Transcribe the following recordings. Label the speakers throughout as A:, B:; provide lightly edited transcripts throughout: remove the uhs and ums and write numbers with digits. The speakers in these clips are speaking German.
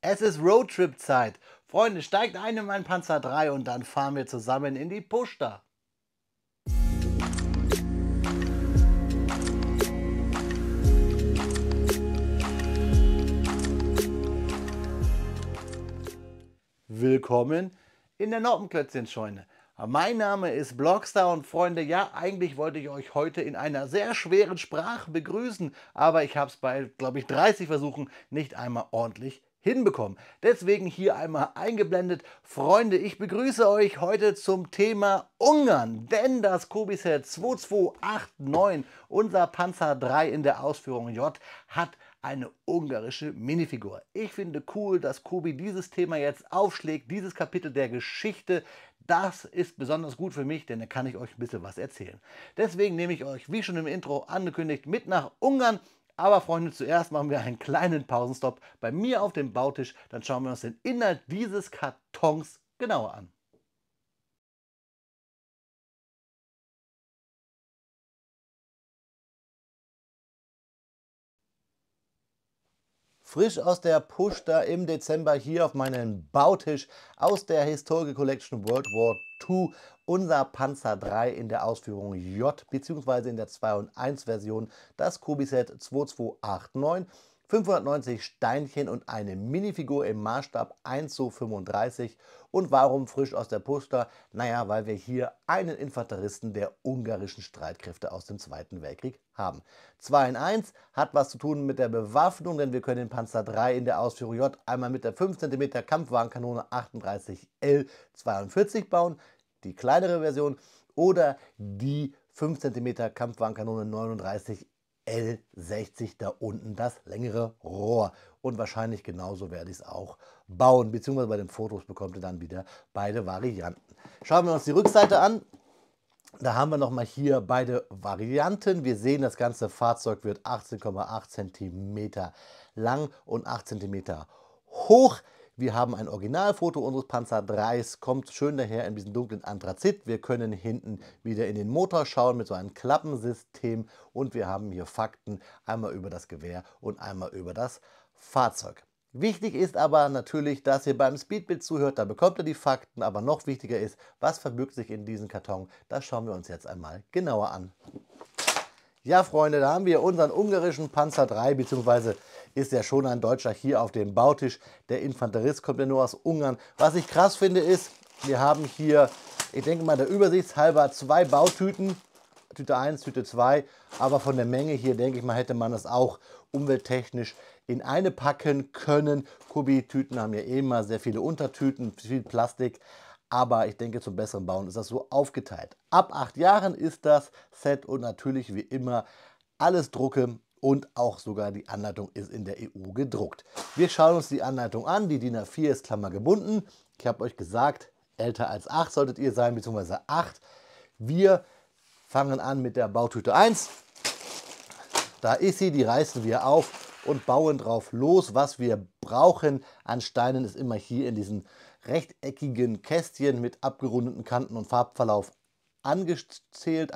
A: Es ist Roadtrip-Zeit. Freunde, steigt ein in meinen Panzer 3 und dann fahren wir zusammen in die Pushta. Willkommen in der Noppenklötzchenscheune. Mein Name ist Blockstar und Freunde, ja, eigentlich wollte ich euch heute in einer sehr schweren Sprache begrüßen, aber ich habe es bei, glaube ich, 30 Versuchen nicht einmal ordentlich hinbekommen. Deswegen hier einmal eingeblendet. Freunde, ich begrüße euch heute zum Thema Ungarn, denn das Kobi-Set 2289, unser Panzer 3 in der Ausführung J, hat eine ungarische Minifigur. Ich finde cool, dass Kobi dieses Thema jetzt aufschlägt, dieses Kapitel der Geschichte. Das ist besonders gut für mich, denn da kann ich euch ein bisschen was erzählen. Deswegen nehme ich euch, wie schon im Intro angekündigt, mit nach Ungarn. Aber Freunde, zuerst machen wir einen kleinen Pausenstopp bei mir auf dem Bautisch. Dann schauen wir uns den Inhalt dieses Kartons genauer an. Frisch aus der Pushta im Dezember hier auf meinem Bautisch aus der Historical Collection World War II. Unser Panzer 3 in der Ausführung J bzw. in der 2 und 1 Version, das Kobi-Set 2289. 590 Steinchen und eine Minifigur im Maßstab 1:35. Und warum frisch aus der Pushta? Naja, weil wir hier einen Infanteristen der ungarischen Streitkräfte aus dem Zweiten Weltkrieg haben. 2 in 1 hat was zu tun mit der Bewaffnung, denn wir können den Panzer 3 in der Ausführung J einmal mit der 5 cm Kampfwagenkanone 38L42 bauen, die kleinere Version, oder die 5 cm Kampfwagenkanone 39L60, da unten das längere Rohr. Und wahrscheinlich genauso werde ich es auch bauen, beziehungsweise bei den Fotos bekommt ihr dann wieder beide Varianten. Schauen wir uns die Rückseite an. Da haben wir nochmal hier beide Varianten. Wir sehen, das ganze Fahrzeug wird 18,8 cm lang und 8 cm hoch. Wir haben ein Originalfoto unseres Panzer 3s, kommt schön daher in diesem dunklen Anthrazit. Wir können hinten wieder in den Motor schauen mit so einem Klappensystem und wir haben hier Fakten einmal über das Gewehr und einmal über das Fahrzeug. Wichtig ist aber natürlich, dass ihr beim Speedbild zuhört, da bekommt ihr die Fakten, aber noch wichtiger ist, was verbirgt sich in diesem Karton. Das schauen wir uns jetzt einmal genauer an. Ja, Freunde, da haben wir unseren ungarischen Panzer 3, beziehungsweise ist ja schon ein Deutscher hier auf dem Bautisch. Der Infanterist kommt ja nur aus Ungarn. Was ich krass finde ist, wir haben hier, ich denke mal der Übersichtshalber, 2 Bautüten. Tüte 1, Tüte 2, aber von der Menge hier, denke ich mal, hätte man das auch umwelttechnisch in eine packen können. Kobi-Tüten haben ja eh immer sehr viele Untertüten, viel Plastik, aber ich denke, zum besseren Bauen ist das so aufgeteilt. Ab 8 Jahren ist das Set und natürlich wie immer alles Drucke und auch sogar die Anleitung ist in der EU gedruckt. Wir schauen uns die Anleitung an, die DIN A4 ist klammergebunden. Ich habe euch gesagt, älter als 8 solltet ihr sein, beziehungsweise 8. Wir fangen an mit der Bautüte 1. Da ist sie, die reißen wir auf und bauen drauf los. Was wir brauchen an Steinen ist immer hier in diesen rechteckigen Kästchen mit abgerundeten Kanten und Farbverlauf angestellt,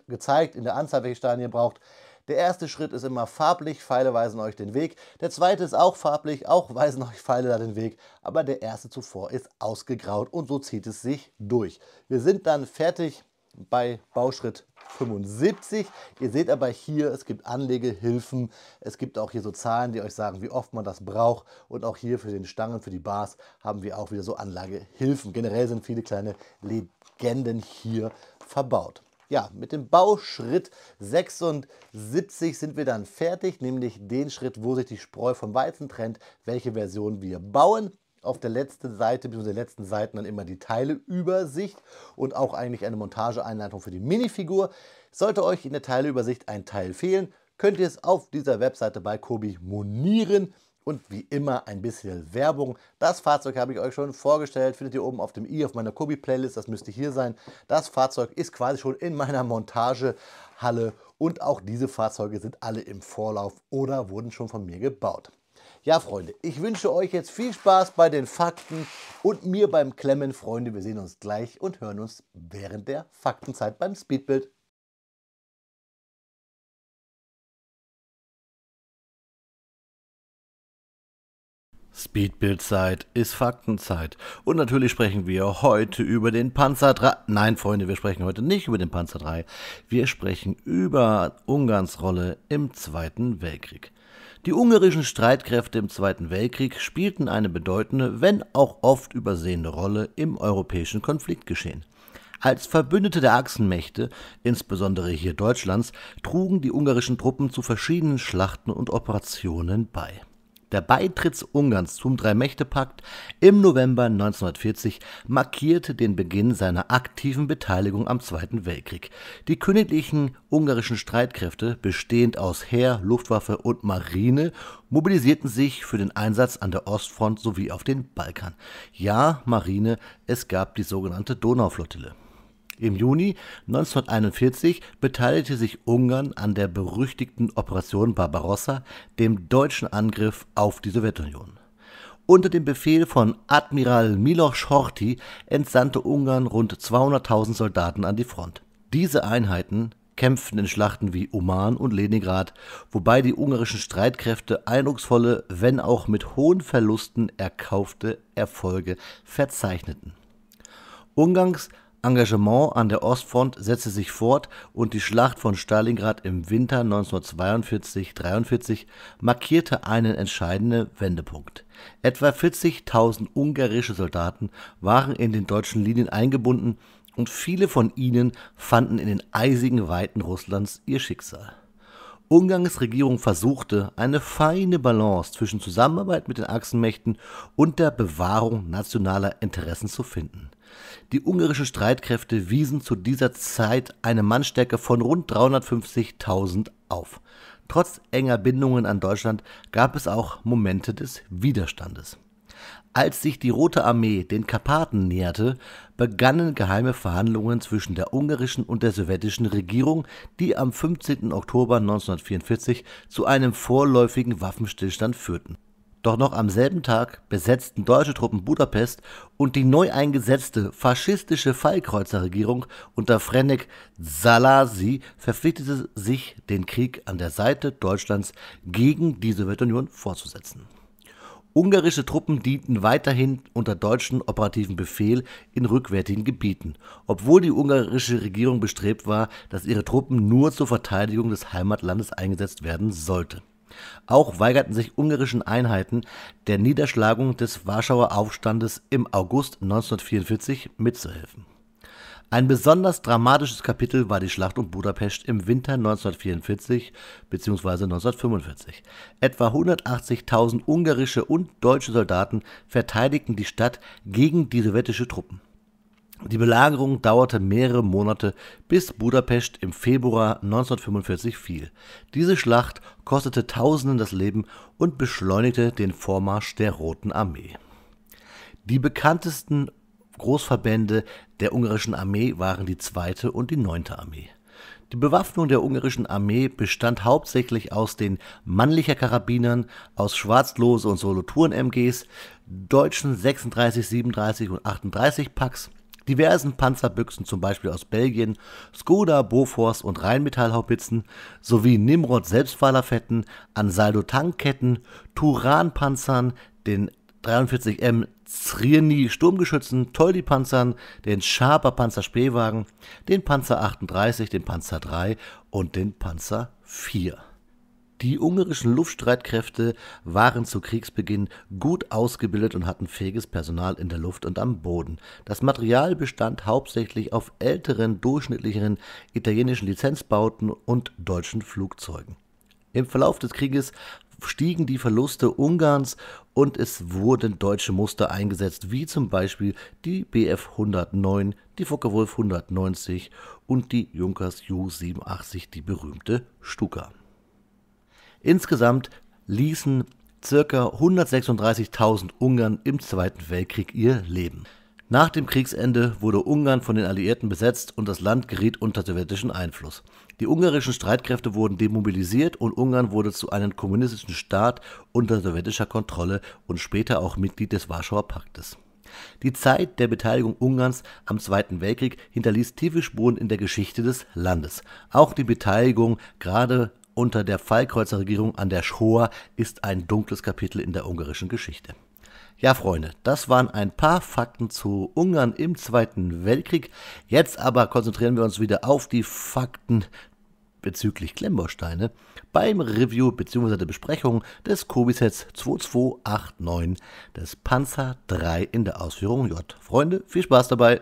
A: gezeigt in der Anzahl, welche Steine ihr braucht. Der erste Schritt ist immer farblich, Pfeile weisen euch den Weg. Der zweite ist auch farblich, auch weisen euch Pfeile da den Weg. Aber der erste zuvor ist ausgegraut und so zieht es sich durch. Wir sind dann fertig bei Bauschritt 75. Ihr seht aber hier, es gibt Anlegehilfen, es gibt auch hier so Zahlen, die euch sagen, wie oft man das braucht. Und auch hier für den Stangen, für die Bars haben wir auch wieder so Anlagehilfen. Generell sind viele kleine Legenden hier verbaut. Ja, mit dem Bauschritt 76 sind wir dann fertig, nämlich den Schritt, wo sich die Spreu vom Weizen trennt, welche Version wir bauen. Auf der letzten Seite, bzw. den letzten Seiten dann immer die Teileübersicht und auch eigentlich eine Montageeinleitung für die Minifigur. Sollte euch in der Teileübersicht ein Teil fehlen, könnt ihr es auf dieser Webseite bei Kobi monieren. Und wie immer ein bisschen Werbung. Das Fahrzeug habe ich euch schon vorgestellt, findet ihr oben auf dem i auf meiner Kobi-Playlist, das müsste hier sein. Das Fahrzeug ist quasi schon in meiner Montagehalle und auch diese Fahrzeuge sind alle im Vorlauf oder wurden schon von mir gebaut. Ja, Freunde, ich wünsche euch jetzt viel Spaß bei den Fakten und mir beim Klemmen. Freunde, wir sehen uns gleich und hören uns während der Faktenzeit beim Speedbild. Speedbildzeit ist Faktenzeit. Und natürlich sprechen wir heute über den Panzer III. Nein, Freunde, wir sprechen heute nicht über den Panzer III. Wir sprechen über Ungarns Rolle im Zweiten Weltkrieg. Die ungarischen Streitkräfte im Zweiten Weltkrieg spielten eine bedeutende, wenn auch oft übersehene Rolle im europäischen Konfliktgeschehen. Als Verbündete der Achsenmächte, insbesondere hier Deutschlands, trugen die ungarischen Truppen zu verschiedenen Schlachten und Operationen bei. Der Beitritt Ungarns zum Drei-Mächte-Pakt im November 1940 markierte den Beginn seiner aktiven Beteiligung am Zweiten Weltkrieg. Die königlichen ungarischen Streitkräfte, bestehend aus Heer, Luftwaffe und Marine, mobilisierten sich für den Einsatz an der Ostfront sowie auf den Balkan. Ja, Marine, es gab die sogenannte Donauflottille. Im Juni 1941 beteiligte sich Ungarn an der berüchtigten Operation Barbarossa, dem deutschen Angriff auf die Sowjetunion. Unter dem Befehl von Admiral Miloš Horthy entsandte Ungarn rund 200.000 Soldaten an die Front. Diese Einheiten kämpften in Schlachten wie Uman und Leningrad, wobei die ungarischen Streitkräfte eindrucksvolle, wenn auch mit hohen Verlusten erkaufte Erfolge verzeichneten. Ungarns Engagement an der Ostfront setzte sich fort und die Schlacht von Stalingrad im Winter 1942/43 markierte einen entscheidenden Wendepunkt. Etwa 40.000 ungarische Soldaten waren in den deutschen Linien eingebunden und viele von ihnen fanden in den eisigen Weiten Russlands ihr Schicksal. Ungarns Regierung versuchte, eine feine Balance zwischen Zusammenarbeit mit den Achsenmächten und der Bewahrung nationaler Interessen zu finden. Die ungarischen Streitkräfte wiesen zu dieser Zeit eine Mannstärke von rund 350.000 auf. Trotz enger Bindungen an Deutschland gab es auch Momente des Widerstandes. Als sich die Rote Armee den Karpaten näherte, begannen geheime Verhandlungen zwischen der ungarischen und der sowjetischen Regierung, die am 15. Oktober 1944 zu einem vorläufigen Waffenstillstand führten. Doch noch am selben Tag besetzten deutsche Truppen Budapest und die neu eingesetzte faschistische Fallkreuzerregierung unter Ferenc Szálasi verpflichtete sich, den Krieg an der Seite Deutschlands gegen die Sowjetunion fortzusetzen. Ungarische Truppen dienten weiterhin unter deutschem operativen Befehl in rückwärtigen Gebieten, obwohl die ungarische Regierung bestrebt war, dass ihre Truppen nur zur Verteidigung des Heimatlandes eingesetzt werden sollten. Auch weigerten sich ungarischen Einheiten der Niederschlagung des Warschauer Aufstandes im August 1944 mitzuhelfen. Ein besonders dramatisches Kapitel war die Schlacht um Budapest im Winter 1944 bzw. 1945. Etwa 180.000 ungarische und deutsche Soldaten verteidigten die Stadt gegen die sowjetischen Truppen. Die Belagerung dauerte mehrere Monate, bis Budapest im Februar 1945 fiel. Diese Schlacht kostete Tausenden das Leben und beschleunigte den Vormarsch der Roten Armee. Die bekanntesten Großverbände der ungarischen Armee waren die 2. und die 9. Armee. Die Bewaffnung der ungarischen Armee bestand hauptsächlich aus den Mannlicher-Karabinern, aus Schwarzlose- und Solothurn-MGs, deutschen 36, 37 und 38 Packs, diversen Panzerbüchsen, zum Beispiel aus Belgien, Skoda, Bofors und Rheinmetall-Haubitzen, sowie Nimrod-Selbstfahrerfetten, Ansaldo-Tankketten, Turan-Panzern, den 43M Zrni-Sturmgeschützen, Toldi-Panzern, den Schaper Panzerspähwagen, den Panzer 38, den Panzer III und den Panzer IV. Die ungarischen Luftstreitkräfte waren zu Kriegsbeginn gut ausgebildet und hatten fähiges Personal in der Luft und am Boden. Das Material bestand hauptsächlich auf älteren, durchschnittlicheren italienischen Lizenzbauten und deutschen Flugzeugen. Im Verlauf des Krieges stiegen die Verluste Ungarns und es wurden deutsche Muster eingesetzt, wie zum Beispiel die Bf 109, die Focke-Wulf 190 und die Junkers Ju-87, die berühmte Stuka. Insgesamt ließen ca. 136.000 Ungarn im Zweiten Weltkrieg ihr Leben. Nach dem Kriegsende wurde Ungarn von den Alliierten besetzt und das Land geriet unter sowjetischen Einfluss. Die ungarischen Streitkräfte wurden demobilisiert und Ungarn wurde zu einem kommunistischen Staat unter sowjetischer Kontrolle und später auch Mitglied des Warschauer Paktes. Die Zeit der Beteiligung Ungarns am Zweiten Weltkrieg hinterließ tiefe Spuren in der Geschichte des Landes. Auch die Beteiligung gerade unter der Fallkreuzerregierung an der Shoah ist ein dunkles Kapitel in der ungarischen Geschichte. Ja, Freunde, das waren ein paar Fakten zu Ungarn im Zweiten Weltkrieg. Jetzt aber konzentrieren wir uns wieder auf die Fakten bezüglich Klemmbausteine beim Review bzw. der Besprechung des Kobi-Sets 2289 des Panzer III in der Ausführung J. Freunde, viel Spaß dabei!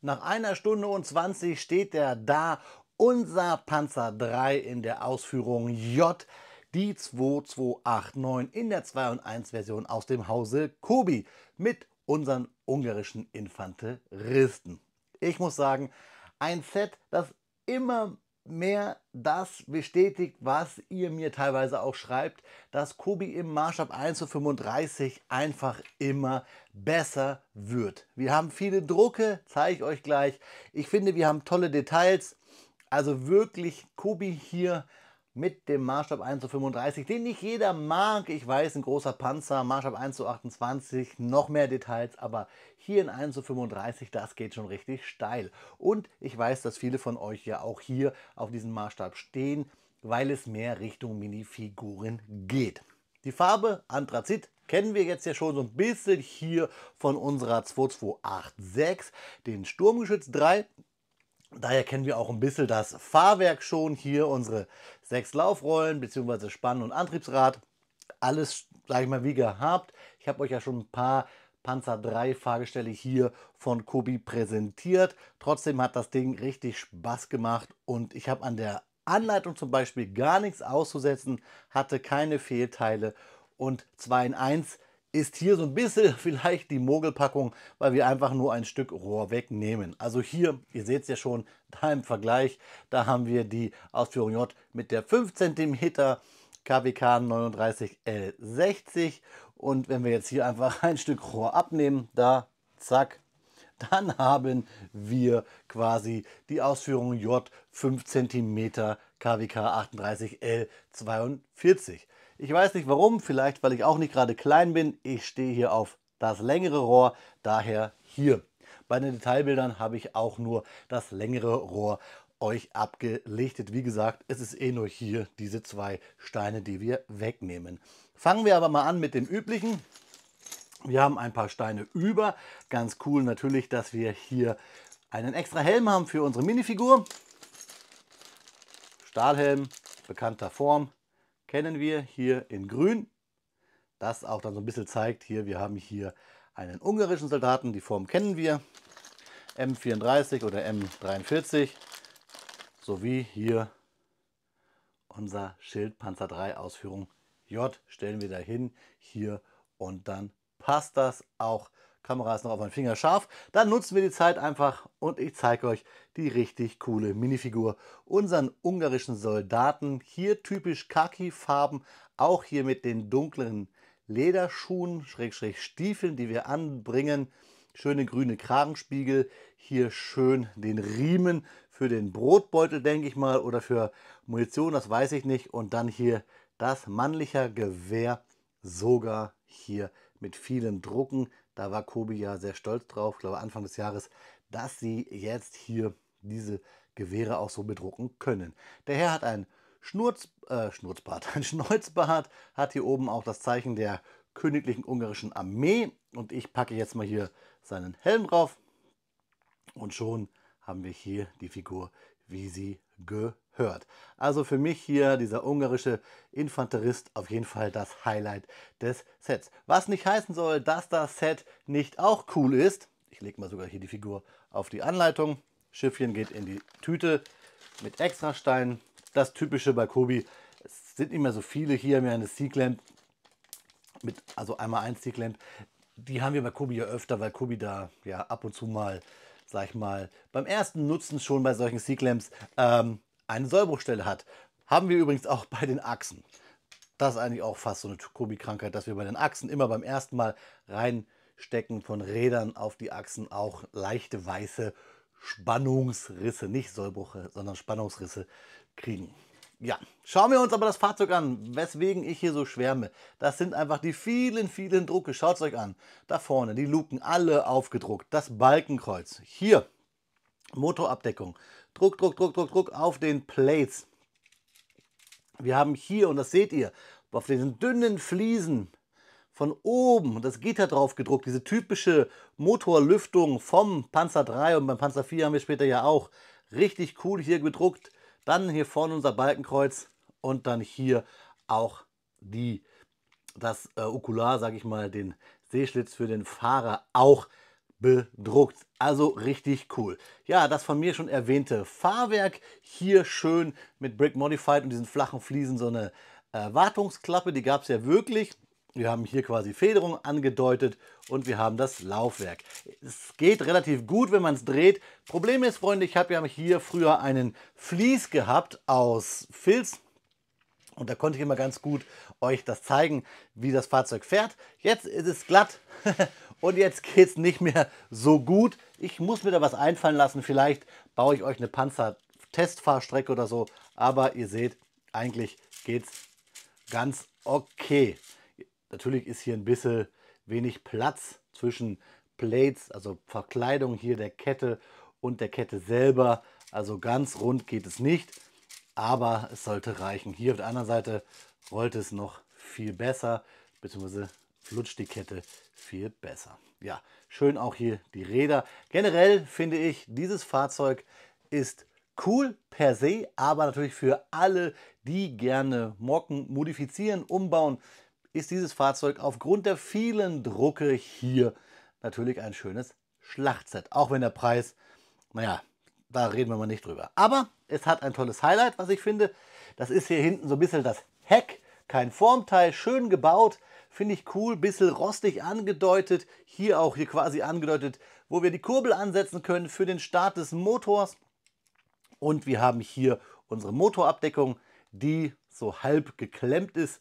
A: Nach 1 Stunde und 20 steht er da, unser Panzer III in der Ausführung J, die 2289 in der 2 und 1 Version aus dem Hause Kobi mit unseren ungarischen Infanteristen. Ich muss sagen, ein Set, das immer mehr das bestätigt, was ihr mir teilweise auch schreibt, dass Kobi im Maßstab 1:35 einfach immer besser wird. Wir haben viele Drucke, zeige ich euch gleich. Ich finde, wir haben tolle Details. Also wirklich Kobi hier mit dem Maßstab 1:35, den nicht jeder mag. Ich weiß, ein großer Panzer, Maßstab 1:28, noch mehr Details, aber hier in 1:35, das geht schon richtig steil. Und ich weiß, dass viele von euch ja auch hier auf diesen Maßstab stehen, weil es mehr Richtung Minifiguren geht. Die Farbe Anthrazit kennen wir jetzt ja schon so ein bisschen hier von unserer 2286, den Sturmgeschütz 3. Daher kennen wir auch ein bisschen das Fahrwerk schon. Hier unsere 6 Laufrollen bzw. Spann- und Antriebsrad. Alles, sage ich mal, wie gehabt. Ich habe euch ja schon ein paar Panzer III Fahrgestelle hier von Kobi präsentiert. Trotzdem hat das Ding richtig Spaß gemacht und ich habe an der Anleitung zum Beispiel gar nichts auszusetzen, hatte keine Fehlteile und 2 in 1 ist hier so ein bisschen vielleicht die Mogelpackung, weil wir einfach nur ein Stück Rohr wegnehmen. Also hier, ihr seht es ja schon, da im Vergleich, da haben wir die Ausführung J mit der 5 cm KWK 39L60 und wenn wir jetzt hier einfach ein Stück Rohr abnehmen, da, zack, dann haben wir quasi die Ausführung J 5 cm KWK 38L42. Ich weiß nicht warum, vielleicht weil ich auch nicht gerade klein bin. Ich stehe hier auf das längere Rohr, daher hier. Bei den Detailbildern habe ich auch nur das längere Rohr euch abgelichtet. Wie gesagt, es ist eh nur hier diese 2 Steine, die wir wegnehmen. Fangen wir aber mal an mit den üblichen. Wir haben ein paar Steine über. Ganz cool natürlich, dass wir hier einen extra Helm haben für unsere Minifigur. Stahlhelm, bekannter Form, kennen wir hier in grün. Das auch dann so ein bisschen zeigt, hier wir haben hier einen ungarischen Soldaten, die Form kennen wir. M34 oder M43 sowie hier unser Schild Panzer III Ausführung J stellen wir dahin, hier und dann passt das auch. Kamera ist noch auf meinen Finger scharf. Dann nutzen wir die Zeit einfach und ich zeige euch die richtig coole Minifigur. Unseren ungarischen Soldaten, hier typisch Khaki-Farben, auch hier mit den dunklen Lederschuhen, Schrägstrich Stiefeln, die wir anbringen. Schöne grüne Kragenspiegel, hier schön den Riemen für den Brotbeutel, denke ich mal, oder für Munition, das weiß ich nicht. Und dann hier das mannliche Gewehr, sogar hier mit vielen Drucken. Da war Kobi ja sehr stolz drauf, ich glaube Anfang des Jahres, dass sie jetzt hier diese Gewehre auch so bedrucken können. Der Herr hat ein Schnurzbart, ein Schnäuzbart, hat hier oben auch das Zeichen der Königlichen Ungarischen Armee. Und ich packe jetzt mal hier seinen Helm drauf. Und schon haben wir hier die Figur, wie sie gehört. Also für mich hier dieser ungarische Infanterist auf jeden Fall das Highlight des Sets. Was nicht heißen soll, dass das Set nicht auch cool ist. Ich lege mal sogar hier die Figur auf die Anleitung. Schiffchen geht in die Tüte mit Extrasteinen. Das typische bei Kobi. Es sind nicht mehr so viele. Hier haben wir eine C-Clamp mit, also einmal ein C-Clamp. Die haben wir bei Kobi ja öfter, weil Kobi da ja ab und zu mal, sag ich mal, beim ersten Nutzen schon bei solchen C-Clamps eine Sollbruchstelle hat. Haben wir übrigens auch bei den Achsen. Das ist eigentlich auch fast so eine Kobi-Krankheit, dass wir bei den Achsen immer beim ersten Mal reinstecken von Rädern auf die Achsen auch leichte weiße Spannungsrisse, nicht Sollbrüche, sondern Spannungsrisse kriegen. Ja, schauen wir uns aber das Fahrzeug an, weswegen ich hier so schwärme. Das sind einfach die vielen, vielen Drucke. Schaut es euch an. Da vorne, die Luken, alle aufgedruckt. Das Balkenkreuz. Hier, Motorabdeckung. Druck, Druck, Druck, Druck, Druck auf den Plates. Wir haben hier, und das seht ihr, auf diesen dünnen Fliesen von oben, das Gitter drauf gedruckt, diese typische Motorlüftung vom Panzer 3 und beim Panzer 4 haben wir später ja auch. Richtig cool hier gedruckt. Dann hier vorne unser Balkenkreuz und dann hier auch das Okular, sage ich mal, den Sehschlitz für den Fahrer auch bedruckt. Also richtig cool. Ja, das von mir schon erwähnte Fahrwerk. Hier schön mit Brick Modified und diesen flachen Fliesen so eine Wartungsklappe. Die gab es ja wirklich. Wir haben hier quasi Federung angedeutet und wir haben das Laufwerk. Es geht relativ gut, wenn man es dreht. Problem ist, Freunde, ich habe ja hier früher einen Vlies gehabt aus Filz. Und da konnte ich immer ganz gut euch das zeigen, wie das Fahrzeug fährt. Jetzt ist es glatt und jetzt geht es nicht mehr so gut. Ich muss mir da was einfallen lassen. Vielleicht baue ich euch eine Panzer-Testfahrstrecke oder so. Aber ihr seht, eigentlich geht es ganz okay. Natürlich ist hier ein bisschen wenig Platz zwischen Plates, also Verkleidung hier der Kette und der Kette selber. Also ganz rund geht es nicht, aber es sollte reichen. Hier auf der anderen Seite rollt es noch viel besser, beziehungsweise flutscht die Kette viel besser. Ja, schön auch hier die Räder. Generell finde ich, dieses Fahrzeug ist cool per se, aber natürlich für alle, die gerne mocken, modifizieren, umbauen, ist dieses Fahrzeug aufgrund der vielen Drucke hier natürlich ein schönes Schlachtset. Auch wenn der Preis, naja, da reden wir mal nicht drüber. Aber es hat ein tolles Highlight, was ich finde. Das ist hier hinten so ein bisschen das Heck. Kein Formteil, schön gebaut. Finde ich cool, bisschen rostig angedeutet. Hier auch hier quasi angedeutet, wo wir die Kurbel ansetzen können für den Start des Motors. Und wir haben hier unsere Motorabdeckung, die so halb geklemmt ist.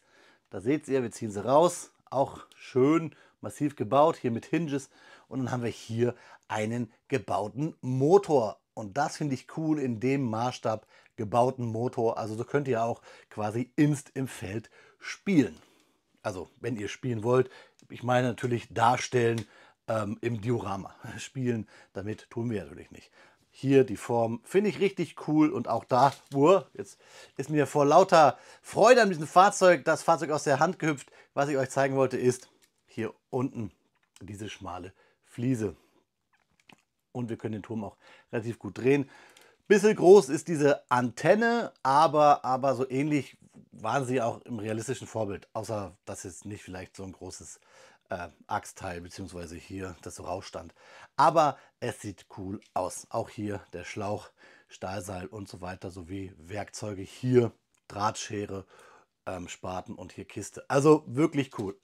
A: Da seht ihr, wir ziehen sie raus. Auch schön massiv gebaut, hier mit Hinges. Und dann haben wir hier einen gebauten Motor. Und das finde ich cool, in dem Maßstab gebauten Motor. Also so könnt ihr auch quasi inst im Feld spielen. Also wenn ihr spielen wollt, ich meine natürlich darstellen im Diorama. Spielen, damit tun wir natürlich nicht. Hier die Form finde ich richtig cool und auch da, jetzt ist mir vor lauter Freude an diesem Fahrzeug das Fahrzeug aus der Hand gehüpft. Was ich euch zeigen wollte ist hier unten diese schmale Fliese. Und wir können den Turm auch relativ gut drehen. Bisschen groß ist diese Antenne, aber so ähnlich waren sie auch im realistischen Vorbild. Außer, dass jetzt nicht vielleicht so ein großes Achsteil, beziehungsweise hier das so rausstand. Aber es sieht cool aus. Auch hier der Schlauch, Stahlseil und so weiter, sowie Werkzeuge hier, Drahtschere, Spaten und hier Kiste. Also wirklich cool.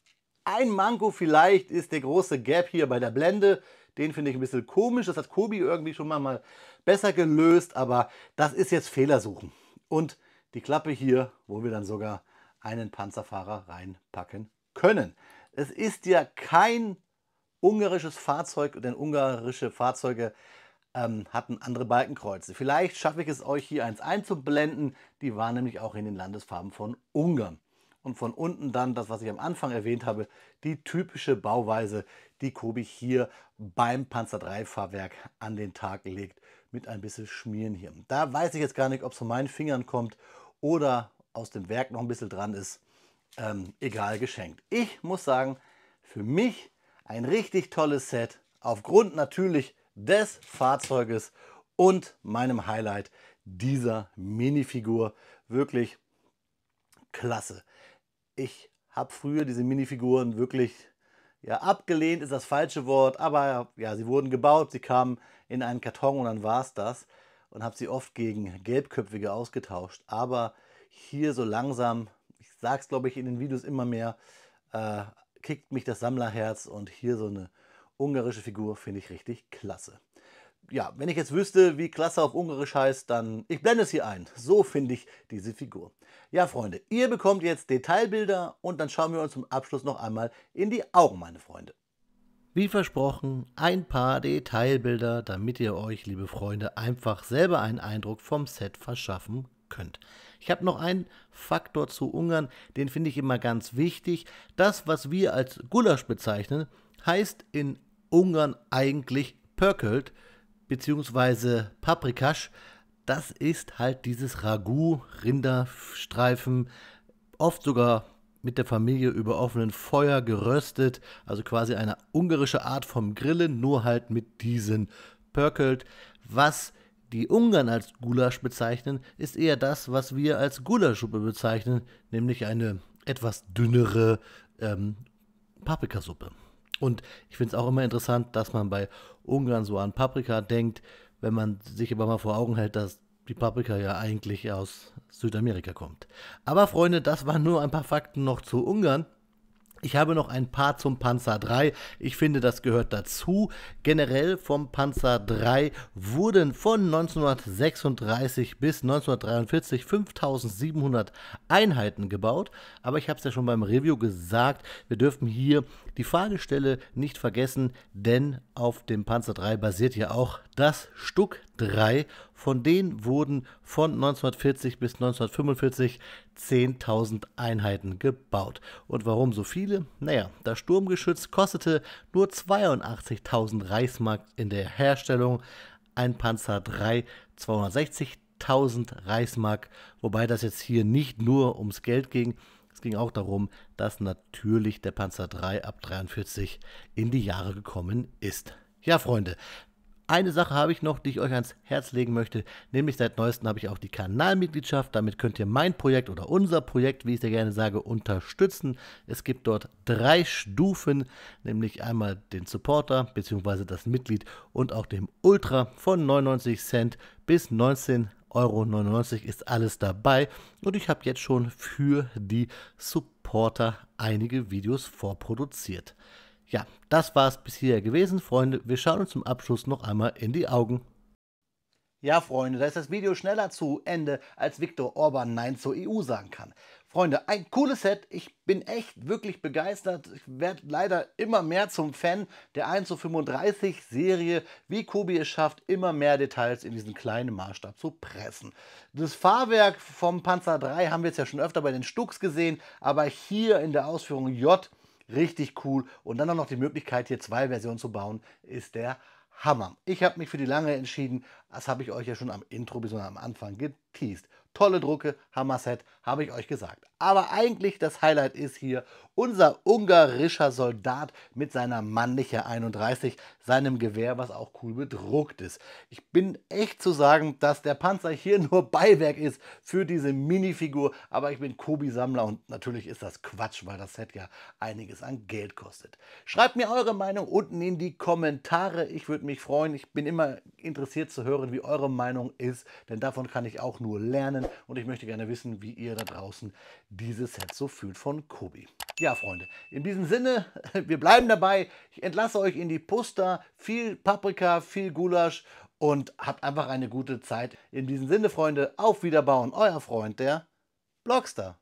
A: Ein Manko vielleicht ist der große Gap hier bei der Blende. Den finde ich ein bisschen komisch. Das hat Kobi irgendwie schon mal besser gelöst, aber das ist jetzt Fehlersuchen. Und die Klappe hier, wo wir dann sogar einen Panzerfahrer reinpacken können. Es ist ja kein ungarisches Fahrzeug, denn ungarische Fahrzeuge hatten andere Balkenkreuze. Vielleicht schaffe ich es euch hier eins einzublenden. Die waren nämlich auch in den Landesfarben von Ungarn. Und von unten dann das, was ich am Anfang erwähnt habe, die typische Bauweise, die Kobi hier beim Panzer 3 Fahrwerk an den Tag legt, mit ein bisschen Schmieren hier. Da weiß ich jetzt gar nicht, ob es von meinen Fingern kommt oder aus dem Werk noch ein bisschen dran ist. Egal, geschenkt. Ich muss sagen, für mich ein richtig tolles Set, aufgrund natürlich des Fahrzeuges und meinem Highlight dieser Minifigur. Wirklich klasse. Ich habe früher diese Minifiguren wirklich, ja, abgelehnt ist das falsche Wort, aber ja, sie wurden gebaut, sie kamen in einen Karton und dann war es das und habe sie oft gegen gelbköpfige ausgetauscht. Aber hier so langsam, ich sage es glaube ich in den Videos immer mehr, kickt mich das Sammlerherz und hier so eine ungarische Figur finde ich richtig klasse. Ja, wenn ich jetzt wüsste, wie klasse auf Ungarisch heißt, dann, ich blende es hier ein. So finde ich diese Figur. Ja, Freunde, ihr bekommt jetzt Detailbilder und dann schauen wir uns zum Abschluss noch einmal in die Augen, meine Freunde. Wie versprochen, ein paar Detailbilder, damit ihr euch, liebe Freunde, einfach selber einen Eindruck vom Set verschaffen könnt. Ich habe noch einen Faktor zu Ungarn, den finde ich immer ganz wichtig. Das, was wir als Gulasch bezeichnen, heißt in Ungarn eigentlich Pörkölt bzw. Paprikasch. Das ist halt dieses Ragout, Rinderstreifen, oft sogar mit der Familie über offenen Feuer geröstet, also quasi eine ungarische Art vom Grillen, nur halt mit diesen Pörkölt. Was die Ungarn als Gulasch bezeichnen, ist eher das, was wir als Gulaschsuppe bezeichnen, nämlich eine etwas dünnere Paprikasuppe. Und ich finde es auch immer interessant, dass man bei Ungarn so an Paprika denkt, wenn man sich aber mal vor Augen hält, dass die Paprika ja eigentlich aus Südamerika kommt. Aber Freunde, das waren nur ein paar Fakten noch zu Ungarn. Ich habe noch ein paar zum Panzer III. Ich finde, das gehört dazu. Generell vom Panzer III wurden von 1936 bis 1943 5700 Einheiten gebaut. Aber ich habe es ja schon beim Review gesagt, wir dürfen hier die Fahrgestelle nicht vergessen, denn auf dem Panzer III basiert ja auch das Stuck 3. Von denen wurden von 1940 bis 1945 10.000 Einheiten gebaut. Und warum so viele? Naja, das Sturmgeschütz kostete nur 82.000 Reichsmark in der Herstellung, ein Panzer III 260.000 Reichsmark, wobei das jetzt hier nicht nur ums Geld ging, es ging auch darum, dass natürlich der Panzer III ab 43 in die Jahre gekommen ist. Ja, Freunde, eine Sache habe ich noch, die ich euch ans Herz legen möchte, nämlich seit neuestem habe ich auch die Kanalmitgliedschaft. Damit könnt ihr mein Projekt oder unser Projekt, wie ich sehr gerne sage, unterstützen. Es gibt dort 3 Stufen, nämlich einmal den Supporter bzw. das Mitglied und auch dem Ultra von 99 Cent bis 19,99 € ist alles dabei. Und ich habe jetzt schon für die Supporter einige Videos vorproduziert. Ja, das war es bisher gewesen, Freunde. Wir schauen uns zum Abschluss noch einmal in die Augen. Ja, Freunde, da ist das Video schneller zu Ende, als Viktor Orban Nein zur EU sagen kann. Freunde, ein cooles Set. Ich bin echt wirklich begeistert. Ich werde leider immer mehr zum Fan der 1:35 Serie, wie Kobi es schafft, immer mehr Details in diesen kleinen Maßstab zu pressen. Das Fahrwerk vom Panzer III haben wir jetzt ja schon öfter bei den Stucks gesehen, aber hier in der Ausführung J richtig cool. Und dann auch noch die Möglichkeit, hier 2 Versionen zu bauen, ist der Hammer. Ich habe mich für die lange entschieden. Das habe ich euch ja schon am Intro bzw. am Anfang geteased. Tolle Drucke, Hammer-Set, habe ich euch gesagt. Aber eigentlich das Highlight ist hier unser ungarischer Soldat mit seiner Mannlicher 31, seinem Gewehr, was auch cool bedruckt ist. Ich bin echt zu sagen, dass der Panzer hier nur Beiwerk ist für diese Minifigur, aber ich bin Kobi-Sammler und natürlich ist das Quatsch, weil das Set ja einiges an Geld kostet. Schreibt mir eure Meinung unten in die Kommentare, ich würde mich freuen. Ich bin immer interessiert zu hören, wie eure Meinung ist, denn davon kann ich auch nur lernen und ich möchte gerne wissen, wie ihr da draußen dieses Set so fühlt von Kobi. Ja, Freunde, in diesem Sinne, wir bleiben dabei. Ich entlasse euch in die Pusta. Viel Paprika, viel Gulasch und habt einfach eine gute Zeit. In diesem Sinne, Freunde, auf Wiederbauen. Euer Freund, der Blockstar.